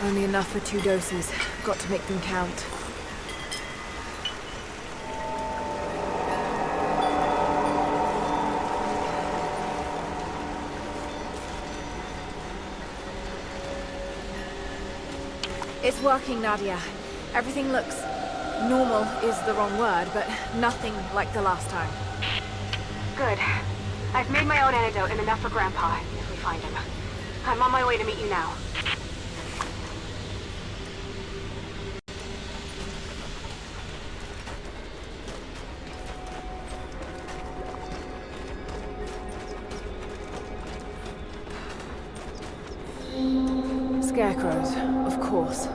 Only enough for 2 doses. Got to make them count. It's working, Nadia. Everything looks... normal is the wrong word, but nothing like the last time. Good. I've made my own antidote and enough for Grandpa, if we find him. I'm on my way to meet you now. Scarecrows, of course.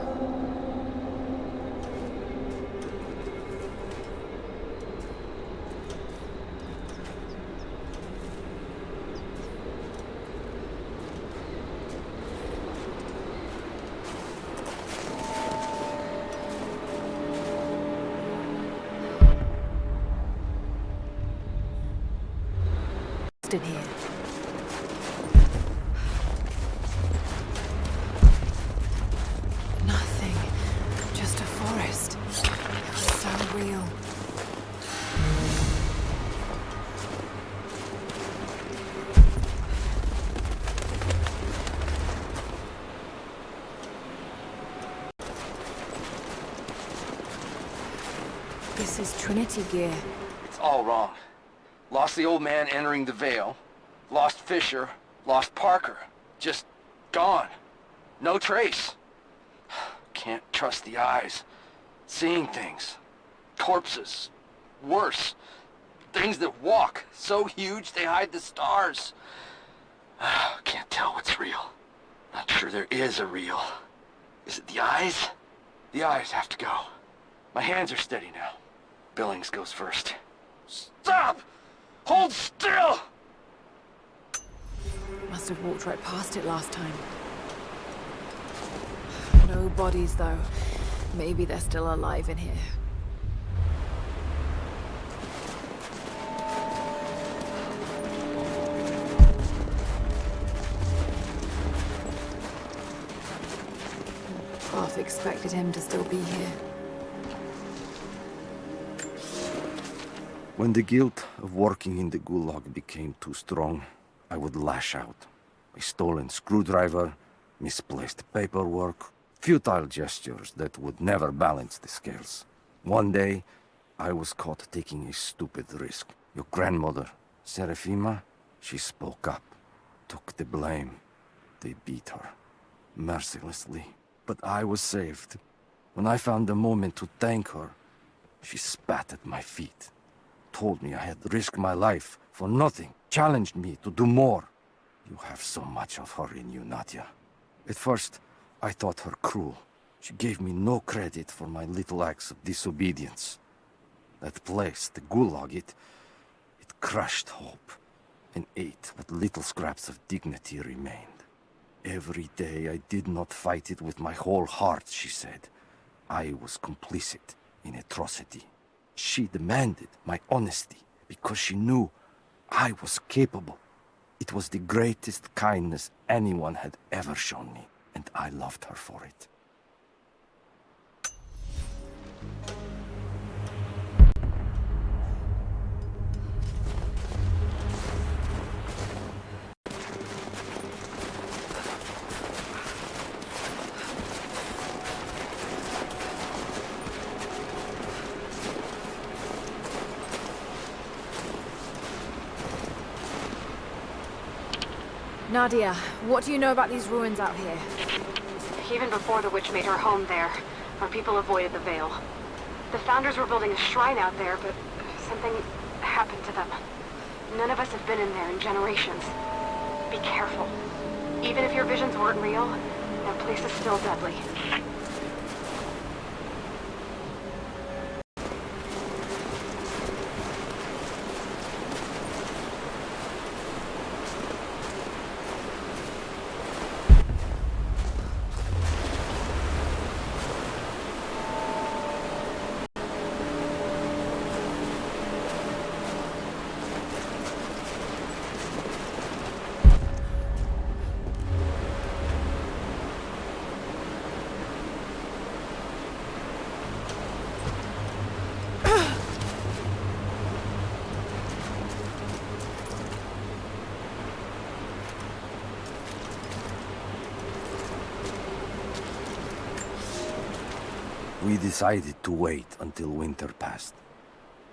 In here. Nothing. Just a forest. It was so real. This is Trinity gear. It's all wrong. Lost the old man entering the Vale. Lost Fisher. Lost Parker. Just gone. No trace. Can't trust the eyes. Seeing things. Corpses. Worse. Things that walk. So huge they hide the stars. Can't tell what's real. Not sure there is a real. Is it the eyes? The eyes have to go. My hands are steady now. Billings goes first. Stop! Hold still! Must have walked right past it last time. No bodies, though. Maybe they're still alive in here. Half expected him to still be here. When the guilt of working in the Gulag became too strong, I would lash out. A stolen screwdriver, misplaced paperwork, futile gestures that would never balance the scales. One day, I was caught taking a stupid risk. Your grandmother, Serafima, she spoke up, took the blame. They beat her, mercilessly. But I was saved. When I found the moment to thank her, she spat at my feet. Told me I had risked my life for nothing, challenged me to do more. You have so much of her in you, Nadia. At first, I thought her cruel. She gave me no credit for my little acts of disobedience. That place, the Gulag, it crushed hope and ate what little scraps of dignity remained. Every day I did not fight it with my whole heart, she said. I was complicit in atrocity. She demanded my honesty because she knew I was capable. It was the greatest kindness anyone had ever shown me, and I loved her for it. Nadia, what do you know about these ruins out here? Even before the witch made her home there, our people avoided the Vale. The Founders were building a shrine out there, but something happened to them. None of us have been in there in generations. Be careful. Even if your visions weren't real, that place is still deadly. We decided to wait until winter passed.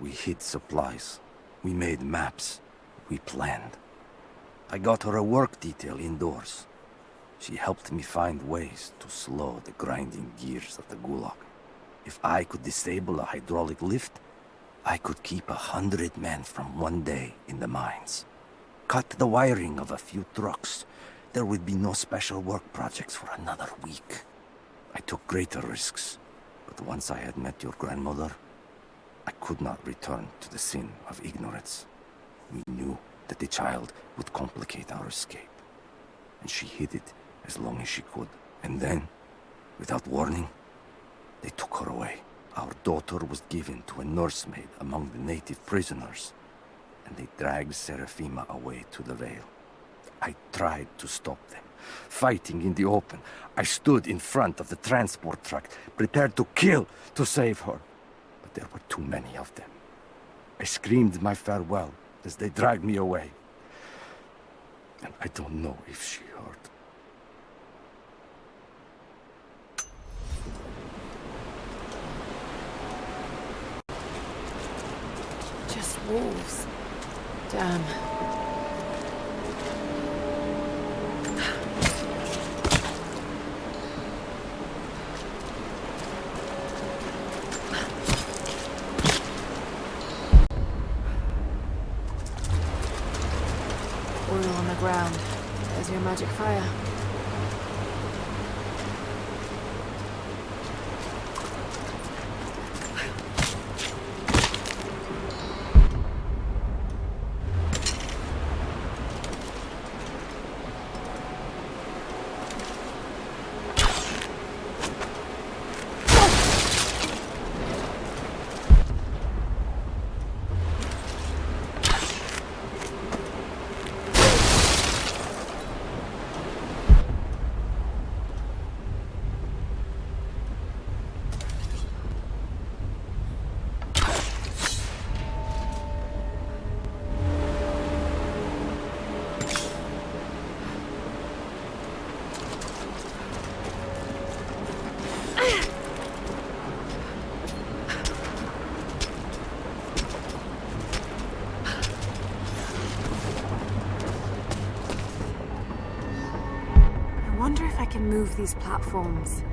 We hid supplies. We made maps. We planned. I got her a work detail indoors. She helped me find ways to slow the grinding gears of the Gulag. If I could disable a hydraulic lift, I could keep 100 men from one day in the mines. Cut the wiring of a few trucks. There would be no special work projects for another week. I took greater risks, but once I had met your grandmother, I could not return to the sin of ignorance. We knew that the child would complicate our escape, and she hid it as long as she could. And then, without warning, they took her away. Our daughter was given to a nursemaid among the native prisoners, and they dragged Seraphima away to the Vale. I tried to stop them, fighting in the open. I stood in front of the transport truck, prepared to kill to save her. But there were too many of them. I screamed my farewell as they dragged me away. And I don't know if she heard. Just wolves. Damn. Oil on the ground. There's your magic fire. I wonder if I can move these platforms.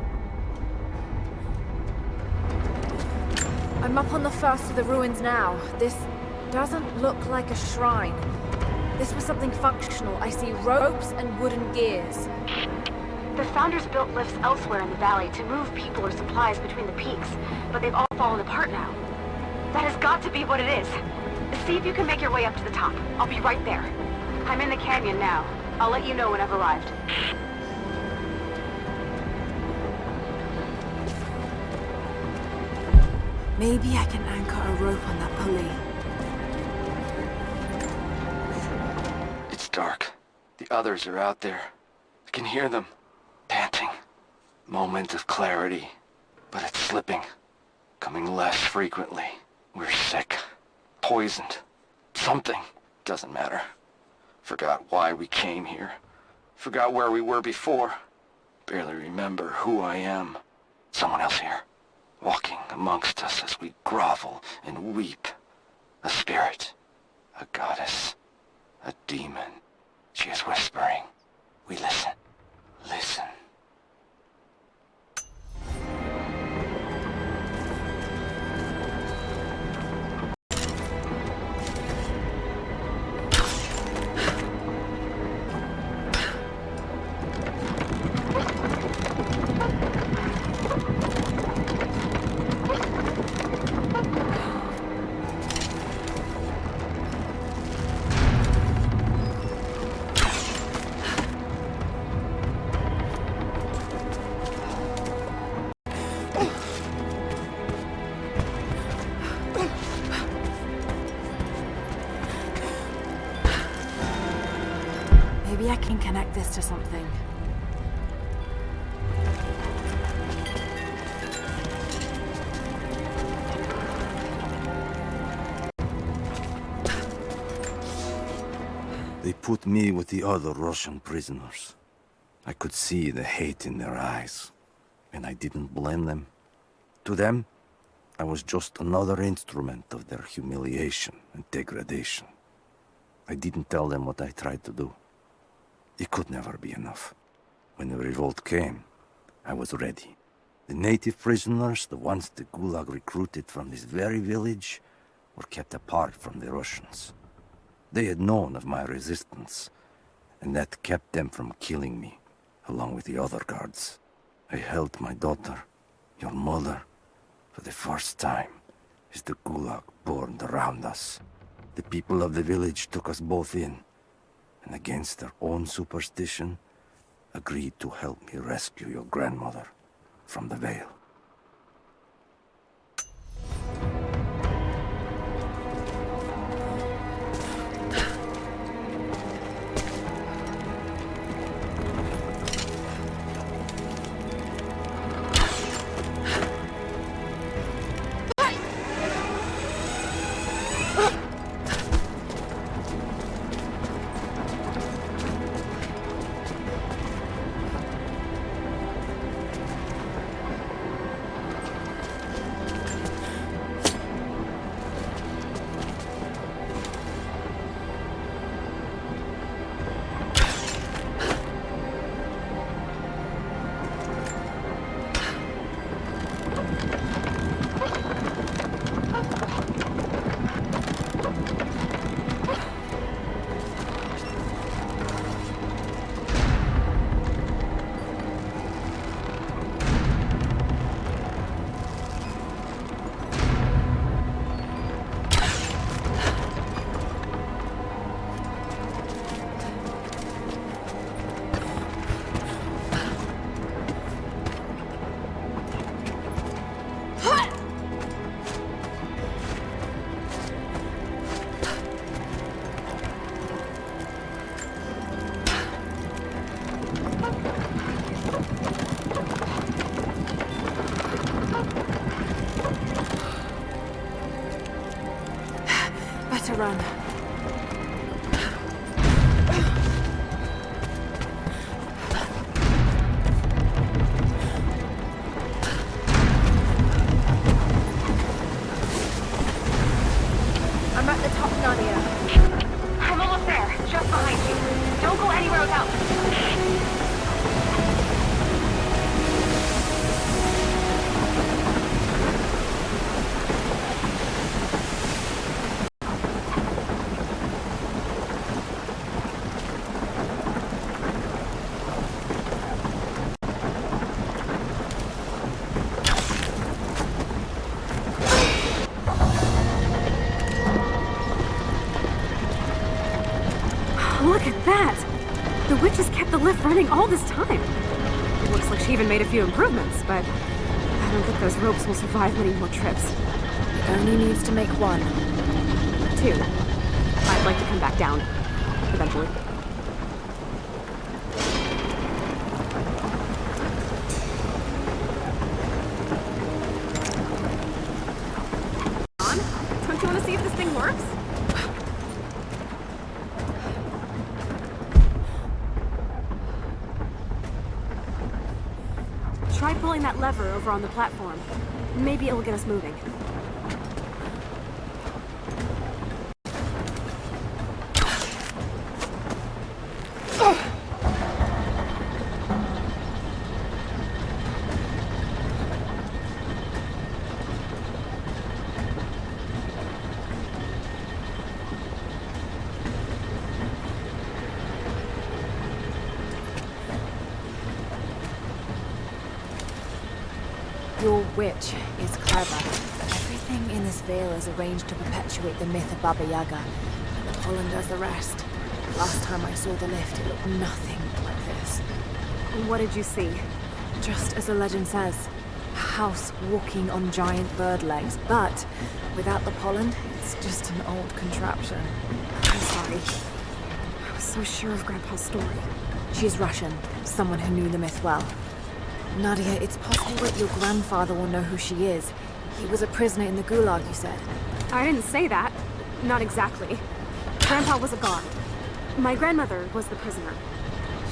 I'm up on the first of the ruins now. This doesn't look like a shrine. This was something functional. I see ropes and wooden gears. The Founders built lifts elsewhere in the valley to move people or supplies between the peaks, but they've all fallen apart now. That has got to be what it is. See if you can make your way up to the top. I'll be right there. I'm in the canyon now. I'll let you know when I've arrived. Maybe I can anchor a rope on that pulley. It's dark. The others are out there. I can hear them, panting. Moment of clarity, but it's slipping. Coming less frequently. We're sick. Poisoned. Something. Doesn't matter. Forgot why we came here. Forgot where we were before. Barely remember who I am. Someone else here. Walking amongst us as we grovel and weep. A spirit. A goddess. A demon. She is whispering. We listen. Listen. Maybe I can connect this to something. They put me with the other Russian prisoners. I could see the hate in their eyes, and I didn't blame them. To them, I was just another instrument of their humiliation and degradation. I didn't tell them what I tried to do. It could never be enough. When the revolt came, I was ready. The native prisoners, the ones the Gulag recruited from this very village, were kept apart from the Russians. They had known of my resistance, and that kept them from killing me, along with the other guards. I held my daughter, your mother, for the first time, as the Gulag burned around us. The people of the village took us both in, and against their own superstition, agreed to help me rescue your grandmother from the Veil. Better run. I'm at the top, Nadia. I'm almost there, just behind you. Don't go anywhere without me. Look at that! The witch has kept the lift running all this time. It looks like she even made a few improvements, but I don't think those ropes will survive many more trips. It only needs to make one. 2. I'd like to come back down. Eventually. Don't you want to see if this thing works? Try pulling that lever over on the platform. Maybe it'll get us moving. Your witch is clever. Everything in this veil is arranged to perpetuate the myth of Baba Yaga, and the pollen does the rest. Last time I saw the lift, it looked nothing like this. What did you see? Just as the legend says, a house walking on giant bird legs, but without the pollen, it's just an old contraption. I'm sorry. I was so sure of Grandpa's story. She's Russian, someone who knew the myth well. Nadia, it's possible that your grandfather will know who she is. He was a prisoner in the Gulag, you said. I didn't say that. Not exactly. Grandpa was a guard. My grandmother was the prisoner.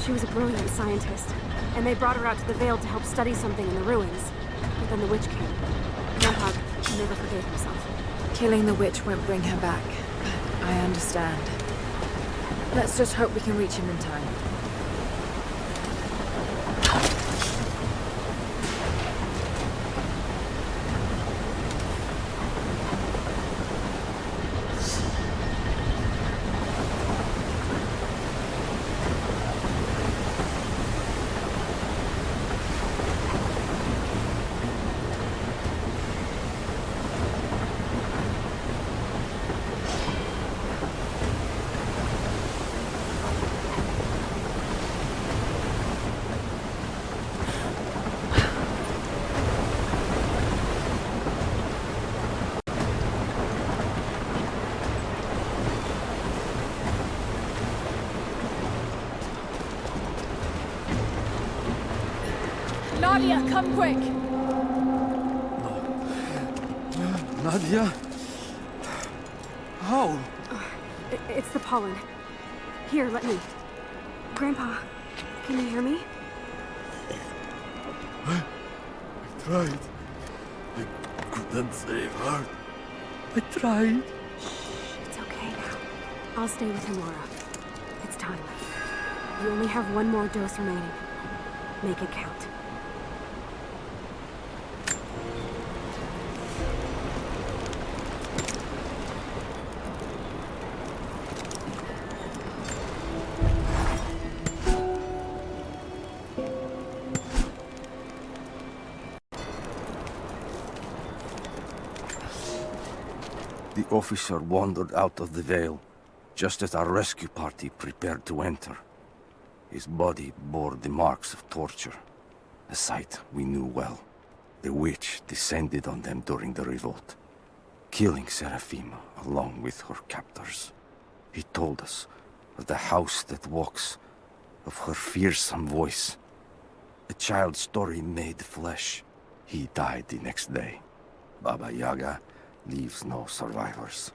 She was a brilliant scientist, and they brought her out to the Veil to help study something in the ruins. But then the witch came. Grandpa never forgave himself. Killing the witch won't bring her back, but I understand. Let's just hope we can reach him in time. Nadia, come quick! Nadia? How? It's the pollen. Here, let me. Grandpa, can you hear me? I tried. I couldn't save her. I tried. It's okay now. I'll stay with him, Laura. It's time. You only have one more dose remaining. Make it count. The officer wandered out of the Vale, just as our rescue party prepared to enter. His body bore the marks of torture, a sight we knew well. The witch descended on them during the revolt, killing Seraphima along with her captors. He told us of the house that walks, of her fearsome voice. A child's story made flesh. He died the next day. Baba Yaga leaves no survivors.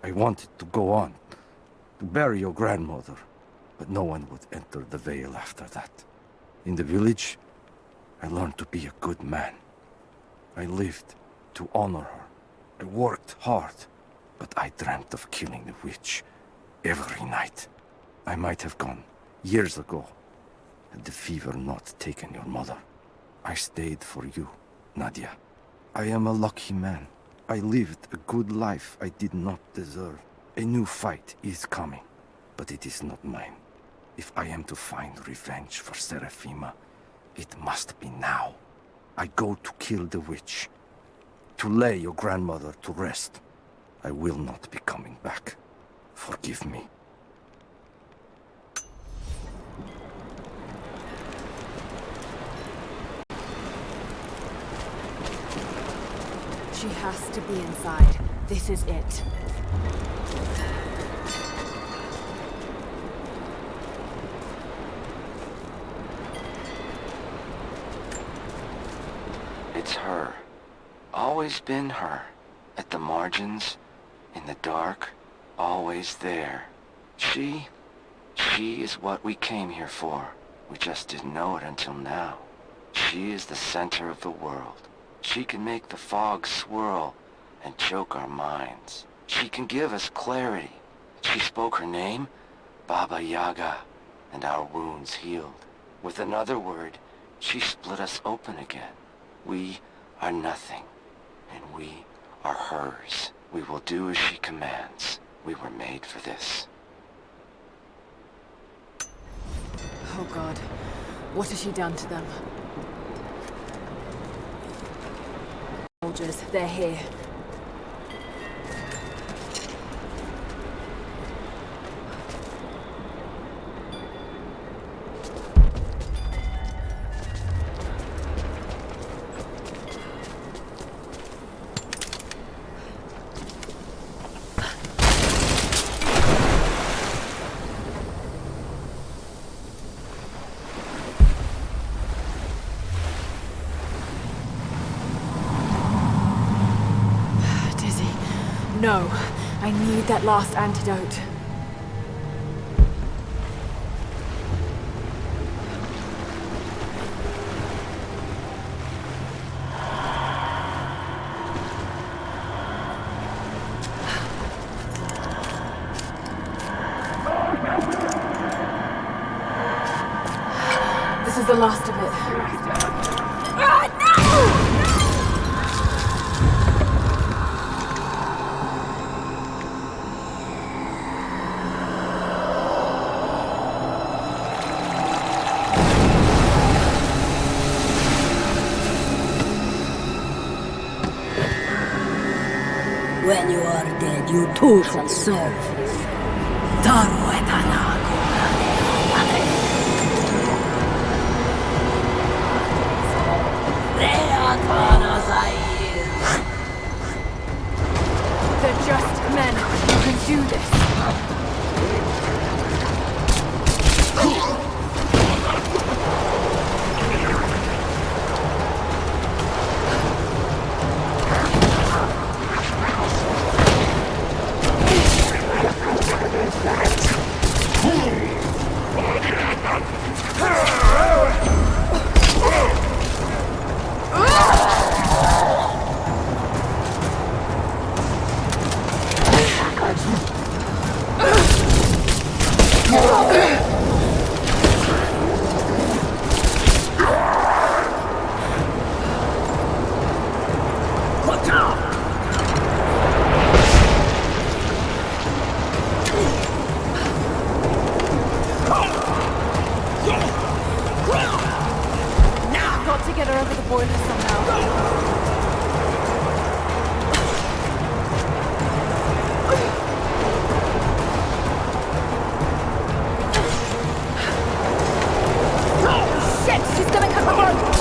I wanted to go on, to bury your grandmother, but no one would enter the Vale after that. In the village, I learned to be a good man. I lived to honor her. I worked hard, but I dreamt of killing the witch every night. I might have gone years ago, had the fever not taken your mother. I stayed for you, Nadia. I am a lucky man. I lived a good life I did not deserve. A new fight is coming, but it is not mine. If I am to find revenge for Seraphima, it must be now. I go to kill the witch, to lay your grandmother to rest. I will not be coming back. Forgive me. She has to be inside. This is it. It's her. Always been her. At the margins, in the dark, always there. She is what we came here for. We just didn't know it until now. She is the center of the world. She can make the fog swirl and choke our minds. She can give us clarity. She spoke her name, Baba Yaga, and our wounds healed. With another word, she split us open again. We are nothing, and we are hers. We will do as she commands. We were made for this. Oh God, what has she done to them? Soldiers, they're here. No, I need that last antidote. This is the last of it. When you are dead, you too shall serve. Taru et anago. They're just men who can do this. Got to get her over the boiler somehow. Shit! She's gonna cut the rope!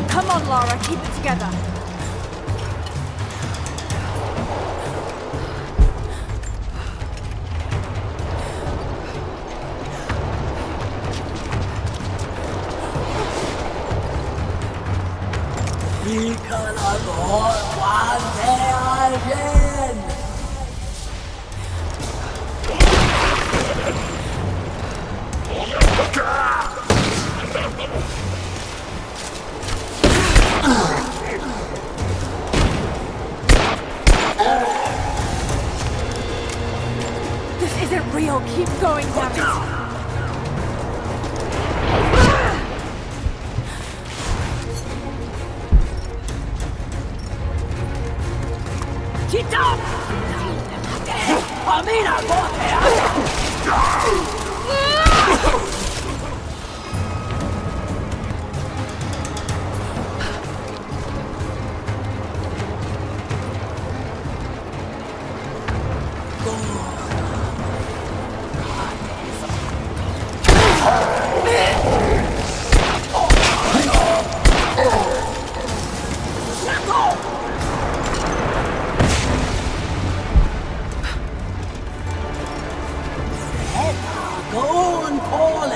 Come on, Lara, keep it together. Vi kan gå vad det är igen. This isn't real. Keep going, damn it. Chito! Amina, Go and call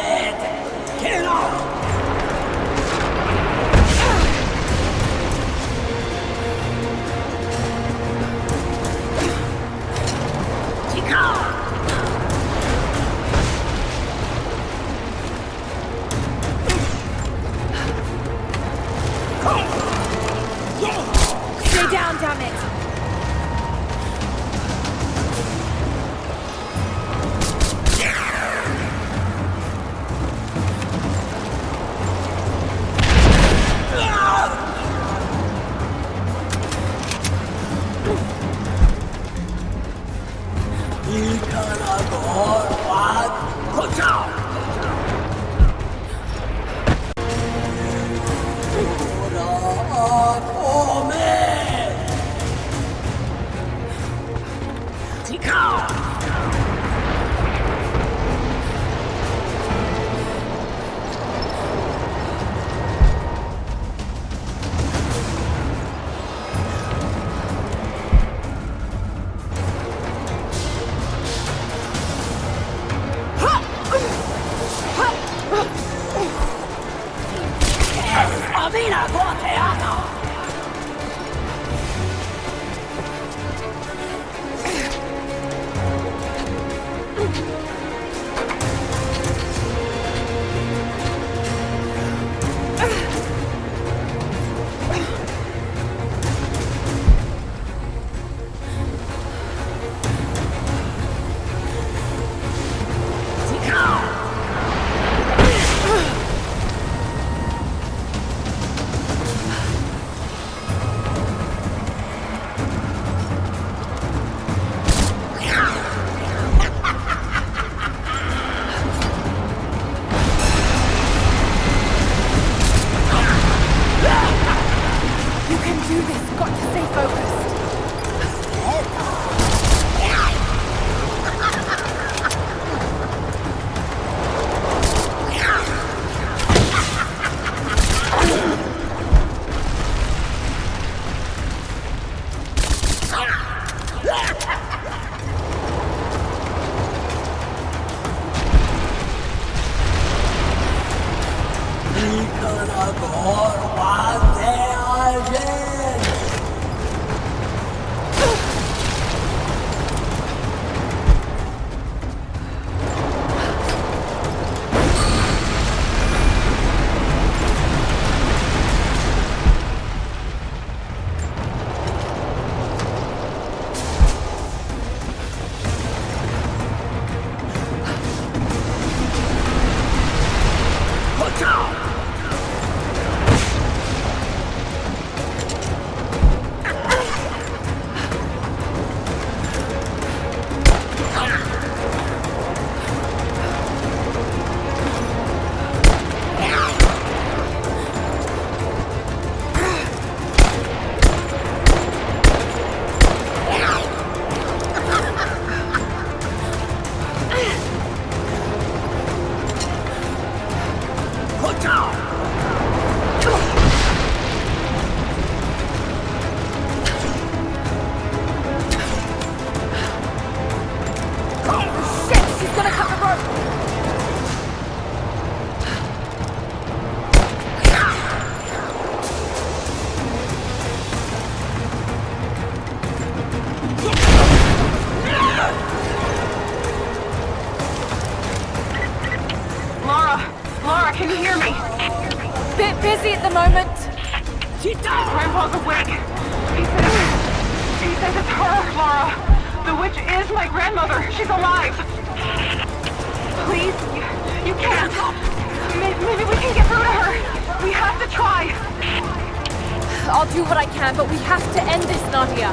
Amina Guateana! You can do this. Got to stay focused. Laura, can you hear me? Bit busy at the moment. Grandpa's awake. He says it's her, Laura. The witch is my grandmother. She's alive. Please, you can't. Maybe we can get through to her. We have to try. I'll do what I can, but we have to end this, Nadia.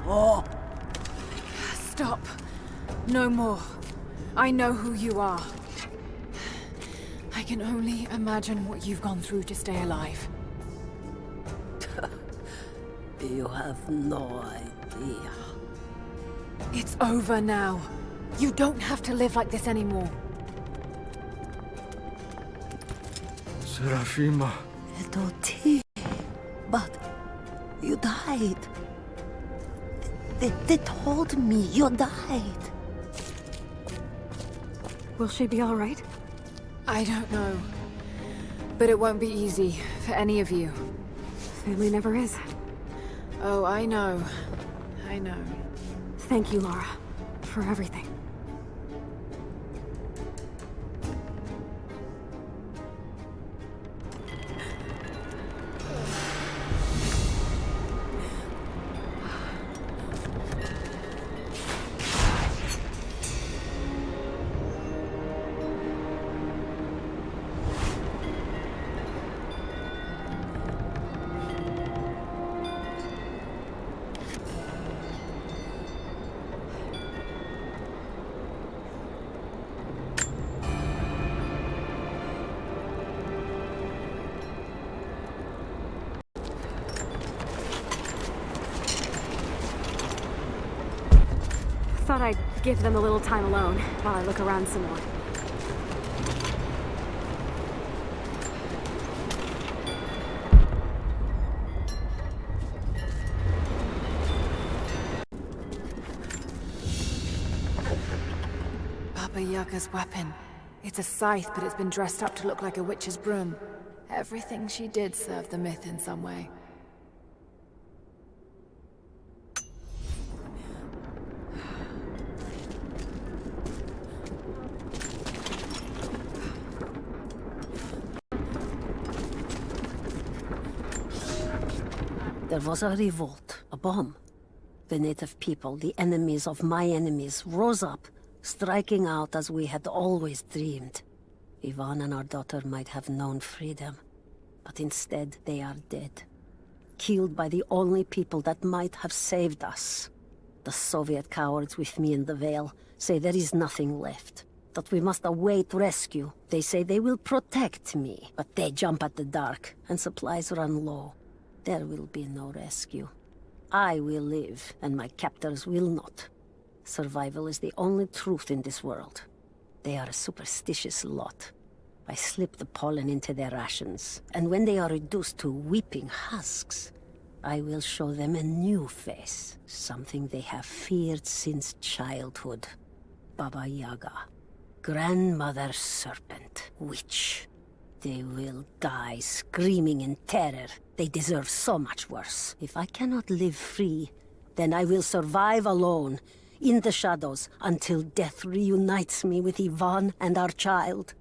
Oh, Stop. No more. I know who you are. I can only imagine what you've gone through to stay alive. you have no idea. It's over now. You don't have to live like this anymore. Serafima. Doti, but you died. They told me you died. Will she be all right? I don't know. But it won't be easy for any of you. Family never is. Oh, I know. I know. Thank you, Lara, for everything. Thought I'd give them a little time alone while I look around some more. Baba Yaga's weapon. It's a scythe, but it's been dressed up to look like a witch's broom. Everything she did served the myth in some way. There was a revolt, a bomb. The native people, the enemies of my enemies, rose up, striking out as we had always dreamed. Ivan and our daughter might have known freedom, but instead they are dead. Killed by the only people that might have saved us. The Soviet cowards with me in the Vale say there is nothing left, that we must await rescue. They say they will protect me, but they jump at the dark, and supplies run low. There will be no rescue. I will live, and my captors will not. Survival is the only truth in this world. They are a superstitious lot. I slip the pollen into their rations, and when they are reduced to weeping husks, I will show them a new face, something they have feared since childhood. Baba Yaga, grandmother serpent, witch. They will die screaming in terror. They deserve so much worse. If I cannot live free, then I will survive alone, in the shadows, until death reunites me with Ivan and our child.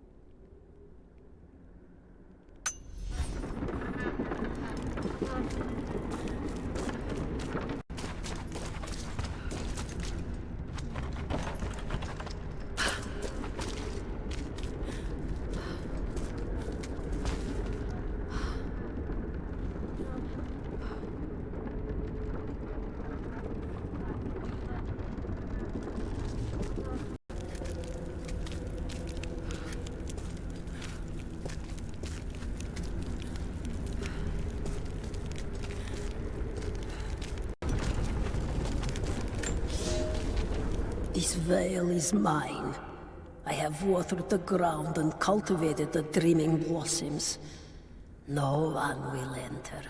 This veil is mine. I have watered the ground and cultivated the dreaming blossoms. No one will enter.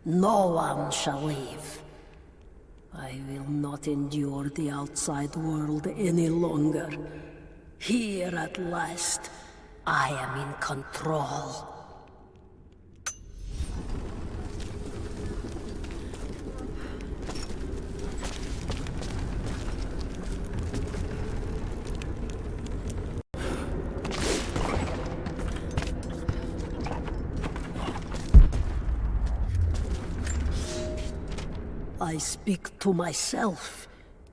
No one shall leave. I will not endure the outside world any longer. Here at last, I am in control. I speak to myself,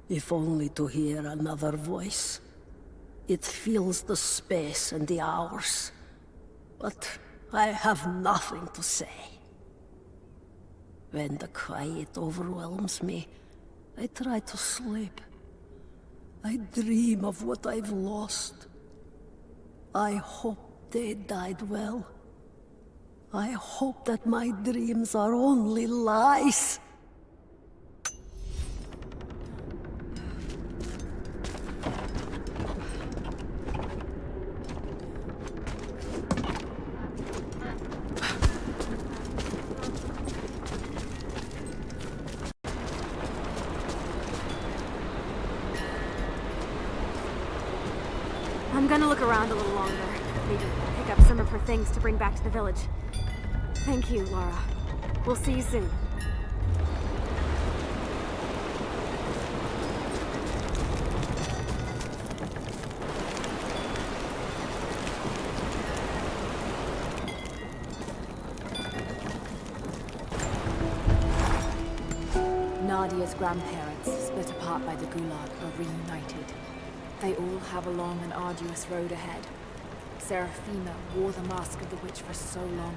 if only to hear another voice. It fills the space and the hours, but I have nothing to say. When the quiet overwhelms me, I try to sleep. I dream of what I've lost. I hope they died well. I hope that my dreams are only lies. I'm gonna look around a little longer. Maybe pick up some of her things to bring back to the village. Thank you, Lara. We'll see you soon. Nadia's grandparents, split apart by the Gulag, are reunited. They all have a long and arduous road ahead. Serafina wore the mask of the witch for so long,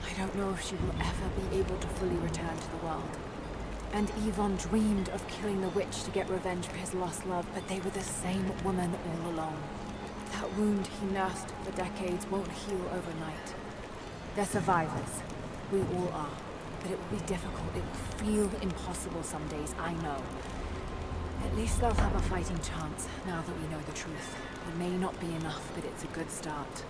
I don't know if she will ever be able to fully return to the world. And Yvonne dreamed of killing the witch to get revenge for his lost love, but they were the same woman all along. That wound he nursed for decades won't heal overnight. They're survivors. We all are. But it will be difficult. It will feel impossible some days, I know. At least they'll have a fighting chance, now that we know the truth. It may not be enough, but it's a good start.